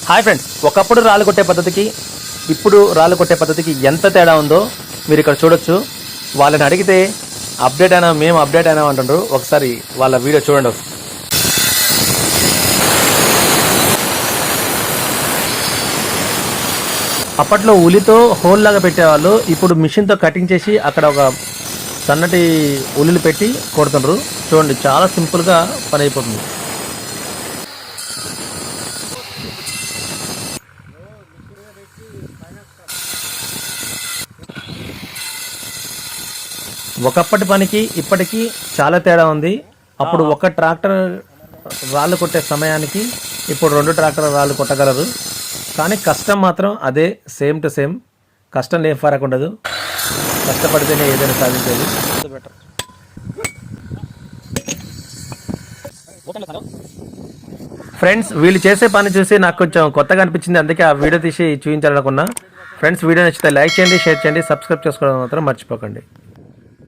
Hi friends, ఒకప్పుడు రాళ్ళు కొట్టే పద్ధతికి ఇప్పుడు రాళ్ళు కొట్టే పద్ధతికి ఎంత తేడా ఉందో మీరు ఇక్కడ చూడొచ్చు. వాళ్ళని అడిగితే అప్డేట్ అయినా మేము అప్డేట్ అయినా అంటుండ్రు. ఒకసారి వాళ్ళ వీడియో చూడండి. అప్పట్లో ఉలితో హోల్ లాగా పెట్టేవాళ్ళు, ఇప్పుడు మిషన్తో కటింగ్ చేసి అక్కడ ఒక సన్నటి ఉలిలు పెట్టి కొడుతుండ్రు. చూడండి, చాలా సింపుల్గా పని అయిపోతుంది. ఒకప్పటి పనికి ఇప్పటికీ చాలా తేడా ఉంది. అప్పుడు ఒక ట్రాక్టర్ రాళ్ళు కొట్టే సమయానికి ఇప్పుడు 2 ట్రాక్టర్ రాళ్ళు కొట్టగలరు. కానీ కష్టం మాత్రం అదే, సేమ్ టు సేమ్. కష్టం ఏం ఫరక్ ఉండదు, కష్టపడితేనే ఏదైనా సాధించేది. ఫ్రెండ్స్, వీళ్ళు చేసే పని చూసి నాకు కొంచెం కొత్తగా అనిపించింది, అందుకే ఆ వీడియో తీసి చూపించాలనుకున్నా. ఫ్రెండ్స్, వీడియో నచ్చితే లైక్ చేయండి, షేర్ చేయండి, సబ్స్క్రైబ్ చేసుకోవడం మాత్రం మర్చిపోకండి.